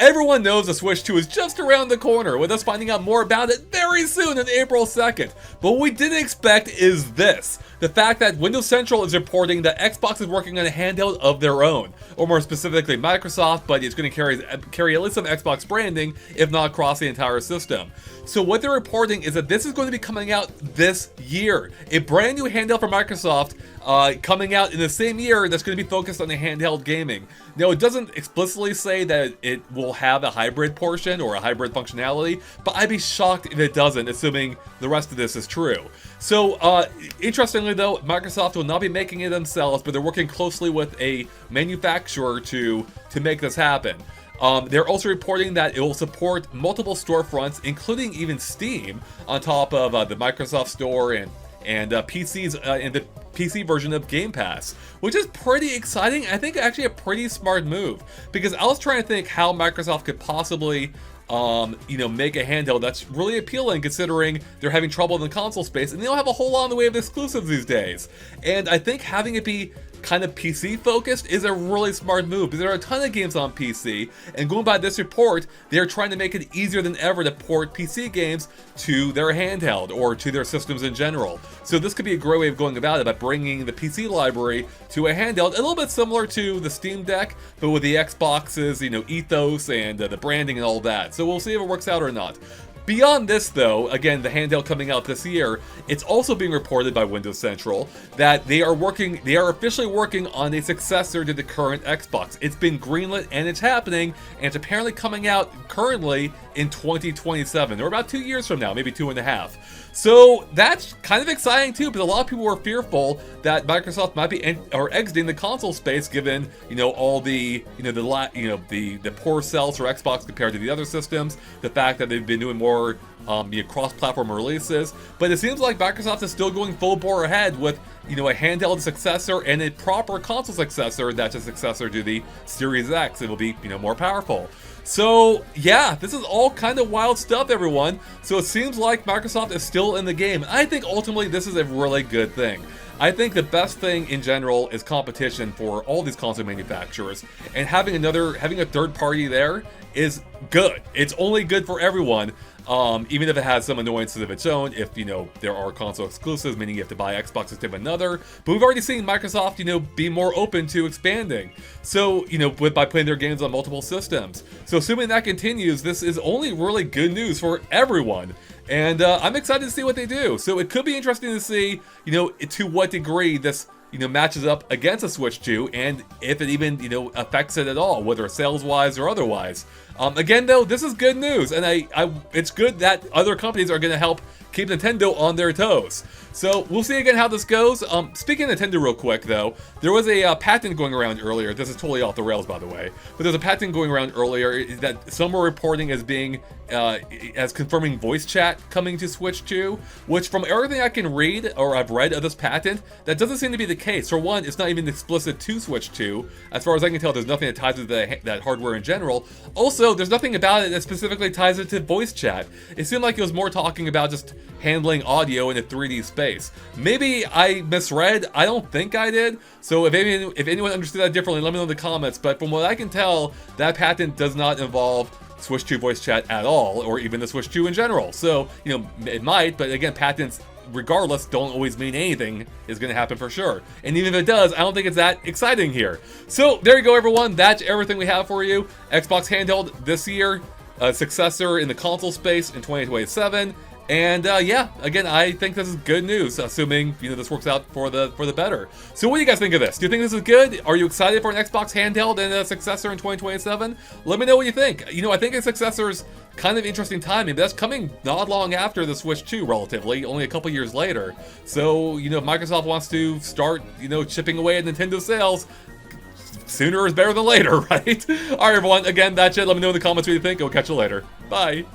Everyone knows the Switch 2 is just around the corner, with us finding out more about it very soon on April 2nd. But what we didn't expect is this. The fact that Windows Central is reporting that Xbox is working on a handheld of their own. Or more specifically Microsoft, but it's going to carry at least some Xbox branding, if not across the entire system. So what they're reporting is that this is going to be coming out this year. A brand new handheld for Microsoft coming out in the same year that's going to be focused on the handheld gaming. Now, it doesn't explicitly say that it will have a hybrid portion or a hybrid functionality, but I'd be shocked if it doesn't, assuming the rest of this is true. So, interestingly though, Microsoft will not be making it themselves, but they're working closely with a manufacturer to make this happen. They're also reporting that it will support multiple storefronts, including even Steam, on top of the Microsoft Store and PCs in the PC version of Game Pass, which is pretty exciting. I think actually a pretty smart move, because I was trying to think how Microsoft could possibly make a handheld that's really appealing, considering they're having trouble in the console space and they don't have a whole lot in the way of exclusives these days. And I think having it be kind of PC focused is a really smart move, because there are a ton of games on PC, and going by this report, they're trying to make it easier than ever to port PC games to their handheld or to their systems in general. So this could be a great way of going about it, by bringing the PC library to a handheld, a little bit similar to the Steam Deck, but with the Xbox's, ethos and the branding and all that. So we'll see if it works out or not. Beyond this though, again, the handheld coming out this year, it's also being reported by Windows Central that they are officially working on a successor to the current Xbox. It's been greenlit and it's happening, and it's apparently coming out currently in 2027, or about 2 years from now, maybe 2.5. So that's kind of exciting too, because a lot of people were fearful that Microsoft might be exiting the console space, given all the the poor sales for Xbox compared to the other systems, the fact that they've been doing more cross-platform releases. But it seems like Microsoft is still going full bore ahead with a handheld successor and a proper console successor that's a successor to the Series X. It will be more powerful. So yeah, this is all kind of wild stuff, everyone. So it seems like Microsoft is still in the game. I think ultimately this is a really good thing. I think the best thing in general is competition for all these console manufacturers, and having a third party there is good. It's only good for everyone. Even if it has some annoyances of its own, if there are console exclusives, meaning you have to buy Xbox instead of another. But we've already seen Microsoft be more open to expanding, so by putting their games on multiple systems. So assuming that continues, this is only really good news for everyone, and I'm excited to see what they do. So it could be interesting to see to what degree this matches up against a Switch 2, and if it even, affects it at all, whether sales-wise or otherwise. Again, though, this is good news, and it's good that other companies are going to help keep Nintendo on their toes. So we'll see again how this goes. Speaking of Nintendo real quick, though, there was a patent going around earlier. This is totally off the rails, by the way. But there's a patent going around earlier that some were reporting as being, as confirming voice chat coming to Switch 2, which from everything I can read, or I've read of this patent, that doesn't seem to be the case. For one, it's not even explicit to Switch 2. As far as I can tell, there's nothing that ties it to that hardware in general. Also, there's nothing about it that specifically ties it to voice chat. It seemed like it was more talking about just handling audio in a 3D space. Maybe I misread. I don't think I did. So if anyone understood that differently, let me know in the comments. But from what I can tell, that patent does not involve Switch 2 voice chat at all, or even the Switch 2 in general. So, it might, but again, patents, regardless, don't always mean anything is going to happen for sure. And even if it does, I don't think it's that exciting here. So there you go, everyone. That's everything we have for you. Xbox handheld this year, a successor in the console space in 2027. And yeah, again, I think this is good news, assuming this works out for the better. So what do you guys think of this? Do you think this is good? Are you excited for an Xbox handheld and a successor in 2027? Let me know what you think. I think a successor is kind of interesting timing. That's coming not long after the Switch 2, relatively, only a couple years later. So, if Microsoft wants to start, chipping away at Nintendo sales, sooner is better than later, right? All right, everyone. Again, that's it. Let me know in the comments what you think. I'll catch you later. Bye.